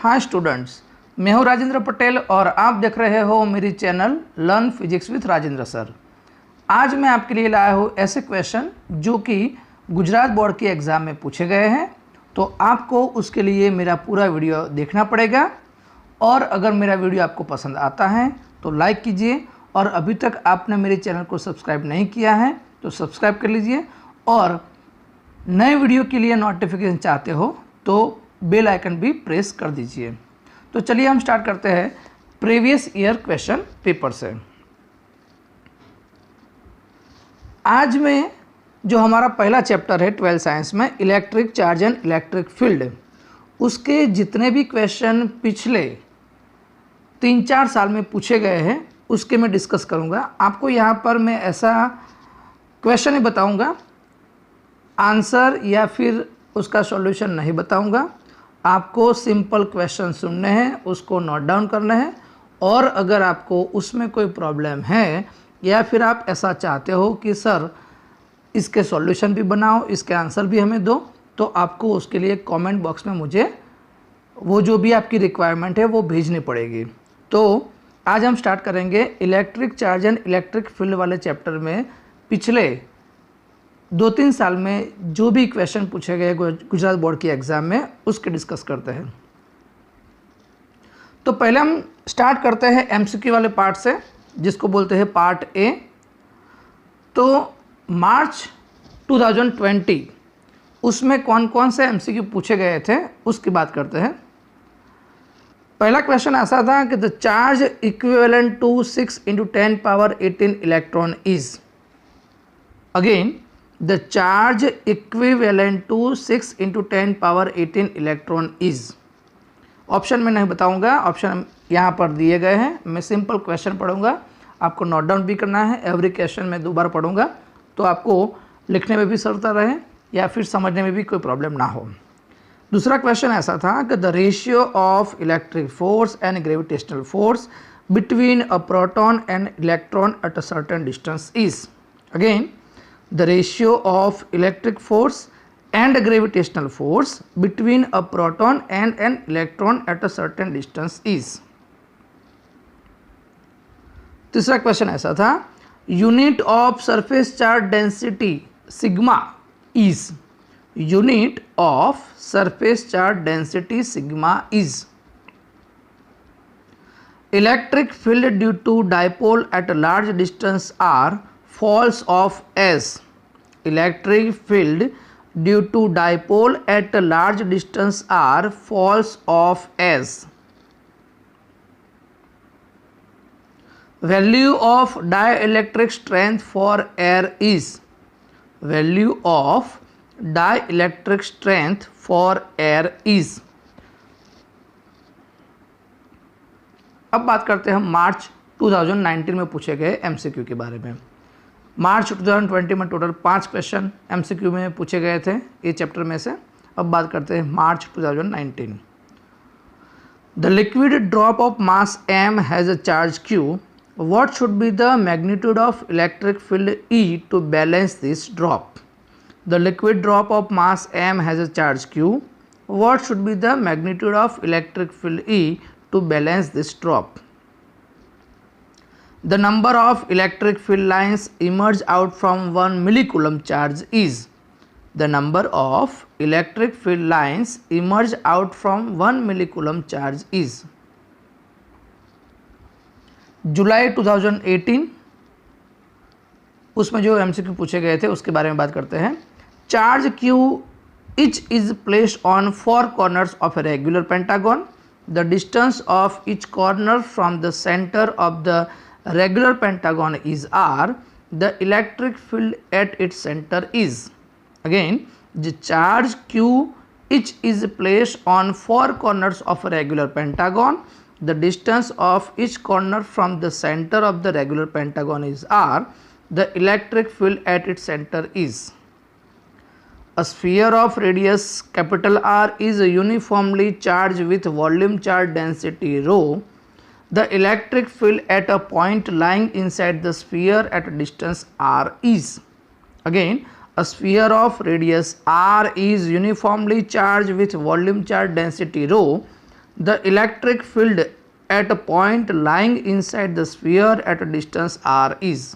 Hi students, मैं हूं राजेंद्र पटेल और आप देख रहे हो मेरी channel learn physics with Rajendra sir. आज मैं आपके लिए लाया हूं ऐसे क्वेश्चन जो कि गुजरात बोर्ड के एग्ज़ाम में पूछे गए हैं। तो आपको उसके लिए मेरा पूरा वीडियो देखना पड़ेगा और अगर मेरा वीडियो आपको पसंद आता है तो लाइक कीजिए और अभी तक आपने मेरे चैनल को सब्सक्राइब नहीं किया है तो सब्सक्राइब कर लीजिए और नए वीडियो के लिए नोटिफिकेशन चाहते हो तो बेल आइकन भी प्रेस कर दीजिए। तो चलिए हम स्टार्ट करते हैं प्रीवियस ईयर क्वेश्चन पेपर से। आज में जो हमारा पहला चैप्टर है 12th साइंस में electric charge and electric field, उसके जितने भी क्वेश्चन पिछले 3-4 साल में पूछे गए हैं उसके मैं डिस्कस करूंगा। आपको यहाँ पर मैं ऐसा क्वेश्चन ही बताऊंगा, आंसर या फिर उसका सॉल्यूशन नहीं बताऊंगा। आपको सिंपल क्वेश्चन सुनने हैं, उसको नोट डाउन करना है और अगर आपको उसमें कोई प्रॉब्लम है या फिर आप ऐसा चाहते हो कि सर इसके सॉल्यूशन भी बनाओ, इसके आंसर भी हमें दो, तो आपको उसके लिए कमेंट बॉक्स में मुझे वो जो भी आपकी रिक्वायरमेंट है वो भेजनी पड़ेगी। तो आज हम स्टार्ट करेंगे electric charge and electric field वाले चैप्टर में पिछले 2-3 साल में जो भी क्वेश्चन पूछे गए गुजरात बोर्ड के एग्ज़ाम में उसके डिस्कस करते हैं। तो पहले हम स्टार्ट करते हैं एमसीक्यू वाले पार्ट से, जिसको बोलते हैं पार्ट ए। तो मार्च 2020 उसमें कौन कौन से एमसीक्यू पूछे गए थे उसकी बात करते हैं। पहला क्वेश्चन ऐसा था कि the charge equivalent to 6 × 10⁻18 electron is. Again the charge equivalent to 6 × 10⁻18 electron is. Option में नहीं बताऊंगा, ऑप्शन यहाँ पर दिए गए हैं। मैं सिंपल क्वेश्चन पढ़ूंगा, आपको नोट डाउन भी करना है। एवरी क्वेश्चन में 2 बार पढ़ूंगा तो आपको लिखने में भी सरलता रहे या फिर समझने में भी कोई प्रॉब्लम ना हो। दूसरा क्वेश्चन ऐसा था कि the ratio of electric force and gravitational force between a proton and electron at a certain distance is. Again the ratio of electric force and gravitational force between a proton and an electron at a certain distance is। तीसरा question ऐसा था unit of surface charge density sigma is. Unit of surface charge density sigma is. Electric field due to dipole at large distance R falls of S। Electric field due to dipole at a large distance are falls of S। Value of dielectric strength for air is। Value of dielectric strength for air is। अब बात करते हैं March 2019 में पूछे गए MCQ के बारे में। मार्च 2020 में टोटल 5 क्वेश्चन एमसीक्यू में पूछे गए थे ये चैप्टर में से। अब बात करते हैं March 2019। The liquid drop of mass m has a charge q। What should be the magnitude of electric field E to balance this drop. The liquid drop of mass m has a charge q। What should be the magnitude of electric field E to balance this drop. The number of electric field lines emerge out from 1 millicoulomb charge is। The number of electric field lines emerge out from 1 millicoulomb charge is। जुलाई 2018 उसमें जो MCQ पूछे गए थे उसके बारे में बात करते हैं। Charge Q each is placed on 4 corners of a regular pentagon। The distance of each corner from the center of the regular pentagon is r। The electric field at its center is। Again, the charge q each is placed on 4 corners of a regular pentagon। The distance of each corner from the center of the regular pentagon is r। The electric field at its center is। A sphere of radius capital R is uniformly charged with volume charge density rho। The electric field at a point lying inside the sphere at a distance r is। Again, a sphere of radius r is uniformly charged with volume charge density rho. The electric field at a point lying inside the sphere at a distance r is.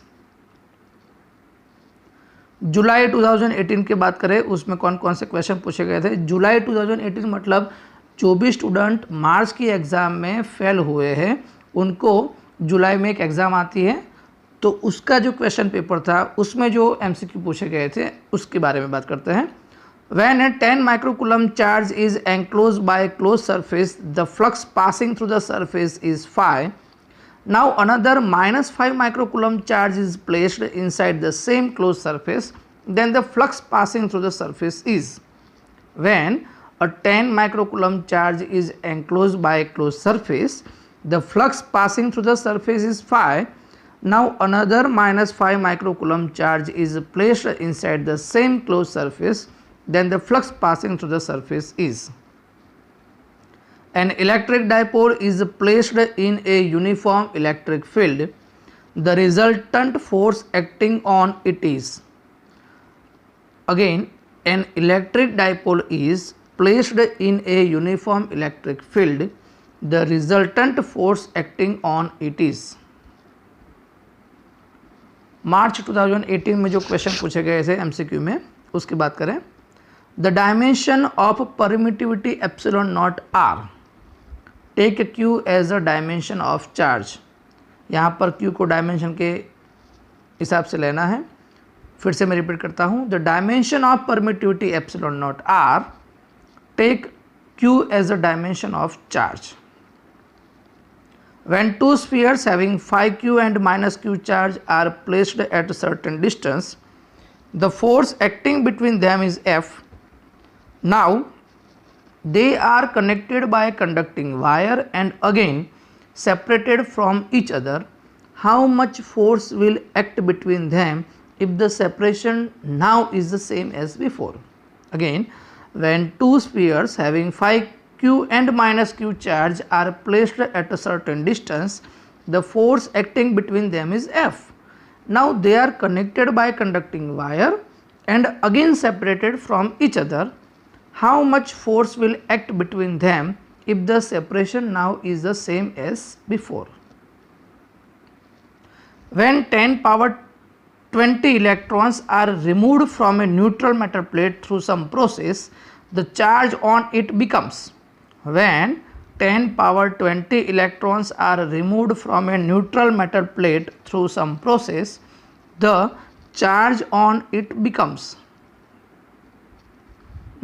जुलाई 2018 की बात करें उसमें कौन कौन से question पूछे गए थे। जुलाई 2018 मतलब जो भी स्टूडेंट मार्च की एग्ज़ाम में फेल हुए हैं उनको जुलाई में एक एग्ज़ाम आती है, तो उसका जो क्वेश्चन पेपर था उसमें जो एमसीक्यू पूछे गए थे उसके बारे में बात करते हैं। When a 10 microcoulomb charge is enclosed by a closed surface, the flux passing through the surface is phi. Now another -5 microcoulomb charge is placed inside the same closed surface, then the flux passing through the surface is. When a 10 microcoulomb charge is enclosed by a closed surface, the flux passing through the surface is phi. Now another -5 microcoulomb charge is placed inside the same closed surface, then the flux passing through the surface is. An electric dipole is placed in a uniform electric field. The resultant force acting on it is. Again, an electric dipole is placed in a uniform electric field. The resultant force acting on it is. मार्च 2018 में जो question पूछे गए थे MCQ में उसकी बात करें। The dimension of permittivity epsilon naught are, take Q as a dimension of charge. यहाँ पर क्यू को डायमेंशन के हिसाब से लेना है। फिर से मैं रिपीट करता हूँ, the dimension of permittivity epsilon naught are, take Q as a dimension of charge. When two spheres having phi q and minus q charge are placed at a certain distance, the force acting between them is F. Now, they are connected by a conducting wire and again separated from each other. How much force will act between them if the separation now is the same as before? Again, when two spheres having phi q and minus q charge are placed at a certain distance, the force acting between them is F. Now they are connected by conducting wire and again separated from each other. How much force will act between them if the separation now is the same as before? When 10 power 20 electrons are removed from a neutral metal plate through some process, the charge on it becomes. When 10 power 20 electrons are removed from a neutral metal plate through some process, the charge on it becomes.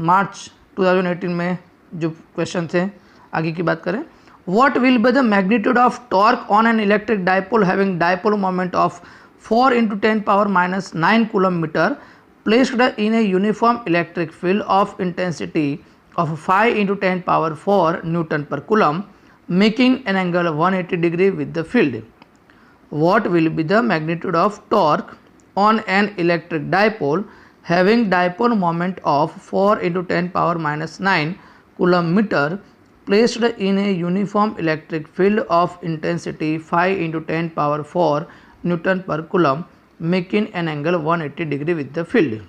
मार्च 2018 में जो question थे आगे की बात करें। What will be the magnitude of torque on an electric dipole having dipole moment of 4 × 10 power -9 coulomb meter placed in a uniform electric field of intensity of 5 × 10 power 4 Newton per coulomb, making an angle 180 degree with the field? What will be the magnitude of torque on an electric dipole having dipole moment of 4 × 10 power -9 coulomb meter placed in a uniform electric field of intensity 5 × 10 power 4 Newton per coulomb, making an angle 180 degree with the field?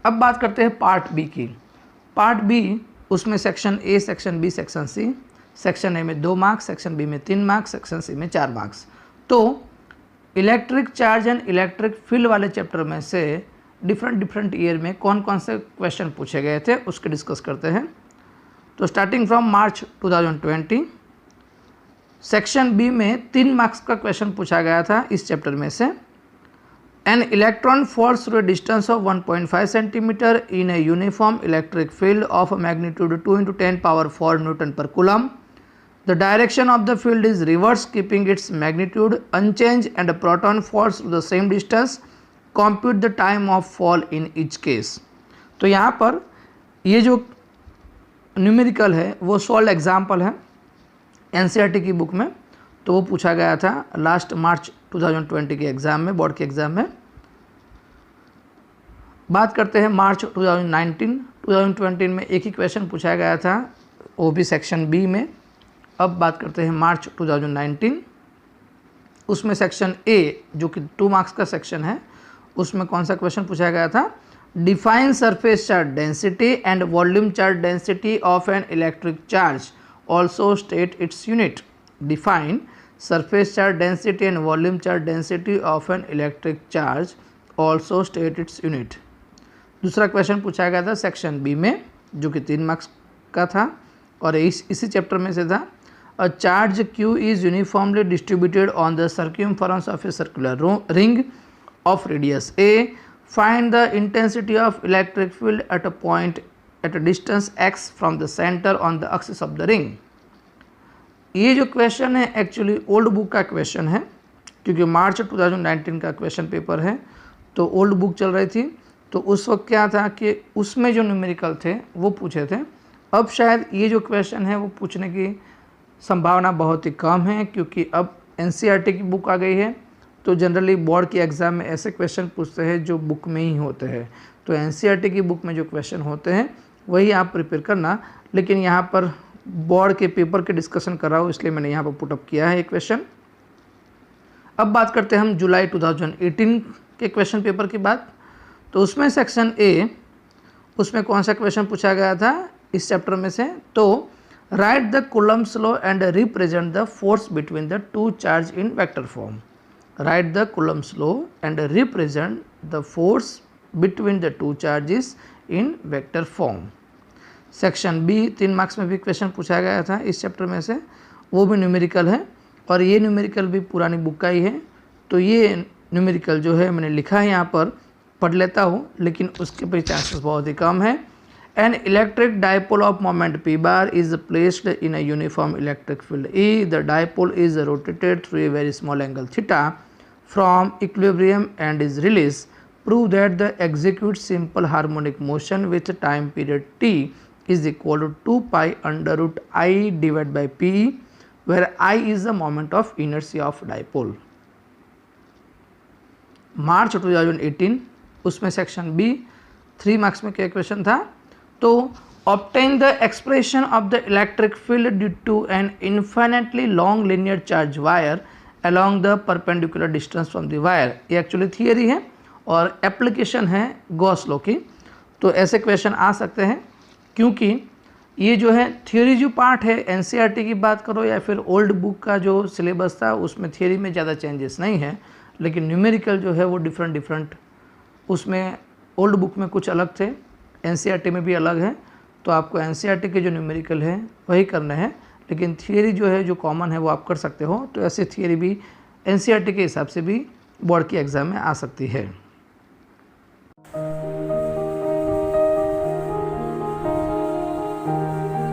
अब बात करते हैं part B की। Part B उसमें section A, section B, section C. Section A में 2 marks, section B में 3 marks, section C में 4 marks. तो electric charge and electric field वाले चैप्टर में से डिफरेंट ईयर में कौन कौन से क्वेश्चन पूछे गए थे उसके डिस्कस करते हैं। तो starting from March 2020 section B में 3 मार्क्स का क्वेश्चन पूछा गया था इस चैप्टर में से। An electron falls through a distance of 1.5 cm in a uniform electric field of a magnitude 2 × 10 power 4 Newton per coulomb. The direction of the field is reverse, keeping its magnitude unchanged, and a proton falls through the same distance. Compute the time of fall in each case. तो यहाँ पर ये जो numerical है वो solve example है NCERT की book में, तो वो पूछा गया था लास्ट मार्च 2020 के एग्ज़ाम में, बोर्ड के एग्ज़ाम में। बात करते हैं मार्च 2019 में एक ही क्वेश्चन पूछा गया था वो भी सेक्शन बी में। अब बात करते हैं मार्च 2019, उसमें सेक्शन ए जो कि 2 मार्क्स का सेक्शन है उसमें कौन सा क्वेश्चन पूछा गया था, Define surface charge density and volume charge density of an electric charge. Also state its unit. Define surface charge density and volume charge density of an electric charge. Also state its unit. दूसरा question पूछा गया था section B में, जो कि 3 marks का था और इसी चैप्टर में से था. A charge Q is uniformly distributed on the circumference of a circular ring of radius A. Find the intensity of electric field at a point at a distance x from the center on the axis of the ring. ये जो question है actually old book का question है, क्योंकि मार्च 2019 का question paper है, तो old book चल रही थी. तो उस वक्त क्या था कि उसमें जो न्यूमेरिकल थे वो पूछे थे. अब शायद ये जो क्वेश्चन है वो पूछने की संभावना बहुत ही कम है, क्योंकि अब एनसीईआरटी की बुक आ गई है. तो जनरली बोर्ड के एग्ज़ाम में ऐसे क्वेश्चन पूछते हैं जो बुक में ही होते हैं. तो एनसीईआरटी की बुक में जो क्वेश्चन होते हैं वही आप प्रिपेयर करना. लेकिन यहाँ पर बोर्ड के पेपर के डिस्कशन कर रहा हूँ, इसलिए मैंने यहाँ पर पुटअप किया है एक क्वेश्चन. अब बात करते हैं हम जुलाई 2018 के क्वेश्चन पेपर की बात. तो उसमें सेक्शन ए, उसमें कौन सा क्वेश्चन पूछा गया था इस चैप्टर में से? तो write the Coulomb's law and represent the force between the two charge in vector form. Write the Coulomb's law and represent the force between the two charges in vector form. Section B 3 marks में भी question पूछा गया था इस chapter में से, वो भी न्यूमेरिकल है और ये न्यूमेरिकल भी पुरानी बुक का ही है. तो ये न्यूमेरिकल जो है मैंने लिखा है यहाँ पर, पढ़ लेता हूँ, लेकिन उसके पर चांसेस बहुत ही कम है. An electric dipole of moment p bar is placed in a uniform electric field E. The dipole is rotated through a very small angle theta from equilibrium and is released. Prove that the execute simple harmonic motion with time period t is equal to 2 pi under root I divided by p, where I is the moment of inertia of dipole. मार्च 2018 उसमें section B 3 marks में क्या question था? तो obtain the expression of the electric field due to an infinitely long linear charge wire along the perpendicular distance from the wire. ये actually theory है और application है Gauss law की. तो ऐसे क्वेश्चन आ सकते हैं, क्योंकि ये जो है थियरी जो पार्ट है एनसीईआरटी की बात करो या फिर ओल्ड बुक का जो सिलेबस था उसमें थियरी में ज़्यादा चेंजेस नहीं है, लेकिन न्यूमेरिकल जो है वो डिफरेंट उसमें ओल्ड बुक में कुछ अलग थे, एनसीईआरटी में भी अलग है. तो आपको एनसीईआरटी के जो न्यूमेरिकल है वही करना है, लेकिन थियरी जो है जो कॉमन है वो आप कर सकते हो. तो ऐसे थियरी भी एनसीईआरटी के हिसाब से भी बोर्ड की एग्ज़ाम में आ सकती है.